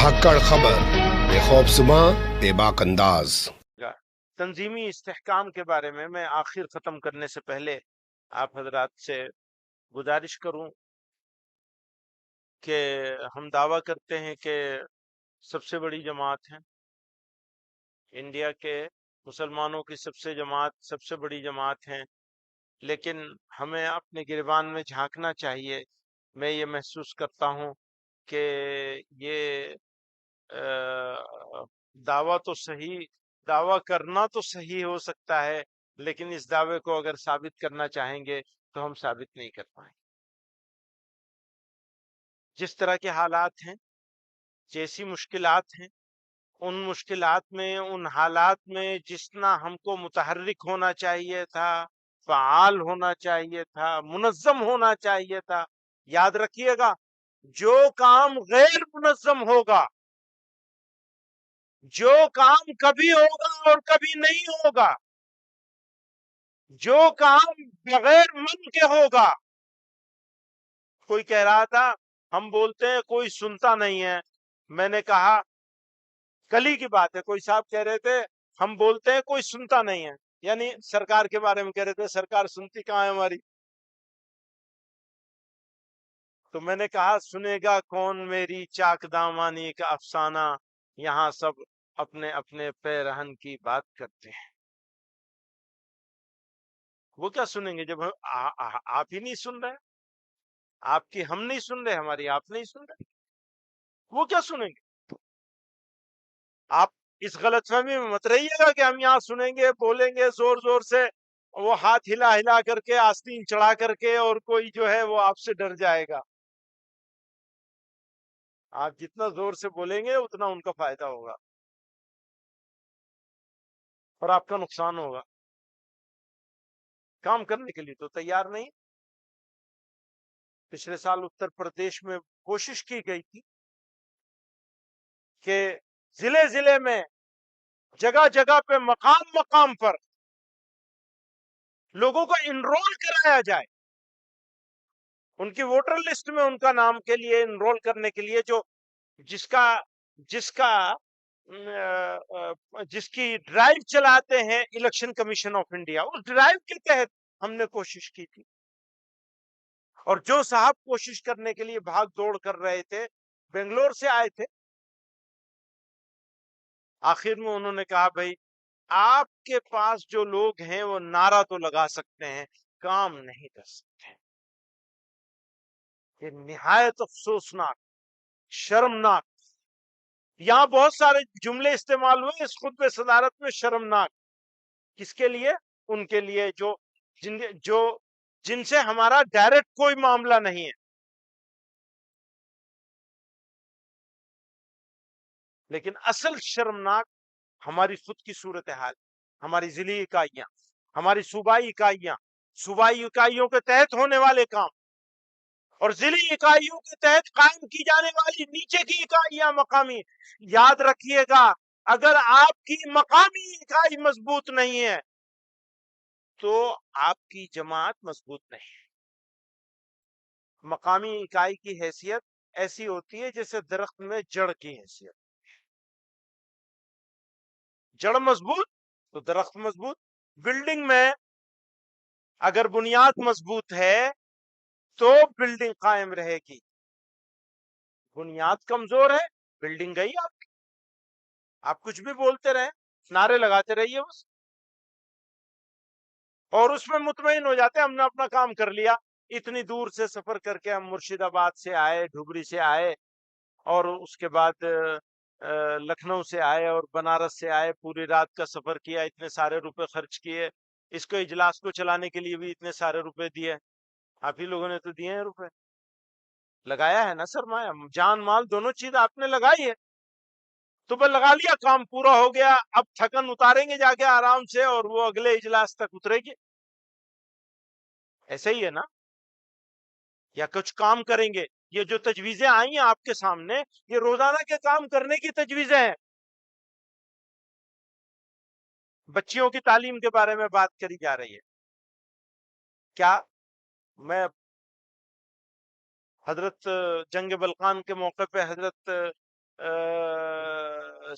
بھاکڑ خبر بے خوف زماں بے باک انداز۔ تنظیمی استحکام کے بارے میں آخر ختم کرنے سے پہلے آپ حضرات سے گزارش کروں کہ ہم دعویٰ کرتے ہیں کہ سب سے بڑی جماعت ہے انڈیا کے مسلمانوں کی، سب سے بڑی جماعت ہے، لیکن ہمیں اپنے گریبان میں جھانکنا چاہیے۔ میں یہ محسوس کرتا ہوں کہ یہ دعویٰ کرنا تو صحیح ہو سکتا ہے، لیکن اس دعوے کو اگر ثابت کرنا چاہیں گے تو ہم ثابت نہیں کر پائیں گے۔ جس طرح کے حالات ہیں، جیسی مشکلات ہیں، ان مشکلات میں، ان حالات میں جتنا ہم کو متحرک ہونا چاہیے تھا، فعال ہونا چاہیے تھا، منظم ہونا چاہیے تھا، یاد رکھیے گا جو کام غیر منظم ہوگا، جو کام کبھی ہوگا اور کبھی نہیں ہوگا، جو کام بغیر من کے ہوگا۔ کوئی کہہ رہا تھا ہم بولتے ہیں کوئی سنتا نہیں ہے، میں نے کہا کل ہی کی بات ہے، کوئی صاحب کہہ رہے تھے ہم بولتے ہیں کوئی سنتا نہیں ہے، یعنی سرکار کے بارے میں کہہ رہے تھے سرکار سنتی کہاں ہے ہماری۔ تو میں نے کہا سنے گا کون میری چاک دامانی کا افسانہ، یہاں سب اپنے اپنے پیرہن کی بات کرتے ہیں۔ وہ کیا سنیں گے جب آپ ہی نہیں سن رہے، آپ کی ہم نہیں سن رہے، ہماری آپ نہیں سن رہے، وہ کیا سنیں گے؟ آپ اس غلط فہمی میں مت رہیے گا کہ ہم یہاں سنیں گے، بولیں گے زور زور سے، وہ ہاتھ ہلا ہلا کر کے، آستین چڑھا کر کے، اور کوئی جو ہے وہ آپ سے ڈر جائے گا۔ آپ جتنا زور سے بولیں گے اتنا ان کا فائدہ ہوگا اور آپ کا نقصان ہوگا۔ کام کرنے کے لیے تو تیار نہیں۔ پچھلے سال اتر پردیش میں کوشش کی گئی تھی کہ ضلع ضلع میں، جگہ جگہ پہ، مقام مقام پر لوگوں کو انرول کرایا جائے، ان کی ووٹر لسٹ میں ان کا نام کے لیے انرول کرنے کے لیے، جو جس کا جس کا جس کی ڈرائیو چلاتے ہیں الیکشن کمیشن آف انڈیا، اس ڈرائیو کے تحت ہم نے کوشش کی تھی۔ اور جو صاحب کوشش کرنے کے لیے بھاگ دوڑ کر رہے تھے، بنگلور سے آئے تھے، آخر میں انہوں نے کہا بھائی آپ کے پاس جو لوگ ہیں وہ نعرہ تو لگا سکتے ہیں، کام نہیں کر سکتے۔ یہ نہایت افسوسناک، شرمناک، یہاں بہت سارے جملے استعمال ہوئے اس خطبہ صدارت میں، شرمناک کس کے لیے؟ ان کے لیے جن سے ہمارا ڈائریکٹ کوئی معاملہ نہیں ہے، لیکن اصل شرمناک ہماری خود کی صورتحال، ہماری ضلعی اکائیاں، ہماری صوبائی اکائیاں، صوبائی اکائیوں کے تحت ہونے والے کام، اور ضلعی اکائیوں کے تحت قائم کی جانے والی نیچے کی اکائیاں مقامی۔ یاد رکھیے گا اگر آپ کی مقامی اکائی مضبوط نہیں ہے تو آپ کی جماعت مضبوط نہیں ہے۔ مقامی اکائی کی حیثیت ایسی ہوتی ہے جیسے درخت میں جڑ کی حیثیت، جڑ مضبوط تو درخت مضبوط۔ بلڈنگ میں اگر بنیاد مضبوط ہے تو بلڈنگ قائم رہے گی، بنیاد کمزور ہے بلڈنگ گئی آپ کچھ بھی بولتے رہیں، نعرے لگاتے رہیے بس، اور اس میں مطمئن ہو جاتے ہم نے اپنا کام کر لیا۔ اتنی دور سے سفر کر کے ہم مرشد آباد سے آئے، ڈھبری سے آئے، اور اس کے بعد لکھنؤ سے آئے اور بنارس سے آئے، پوری رات کا سفر کیا، اتنے سارے روپے خرچ کیے، اس کو اجلاس کو چلانے کے لیے بھی اتنے سارے روپے دیے، آپ ہی لوگوں نے تو دیے ہیں روپے، لگایا ہے نا سرمایہ، جان مال دونوں چیز آپ نے لگائی ہے، تو بس لگا لیا، کام پورا ہو گیا، اب تھکن اتاریں گے جا کے آرام سے، اور وہ اگلے اجلاس تک اترے گی۔ ایسے ہی ہے نا؟ یا کچھ کام کریں گے، یہ جو تجویزیں آئی ہیں آپ کے سامنے، یہ روزانہ کے کام کرنے کی تجویزیں ہیں۔ بچیوں کی تعلیم کے بارے میں بات کری جا رہی ہے، کیا میں حضرت جنگ بلقان کے موقع پہ حضرت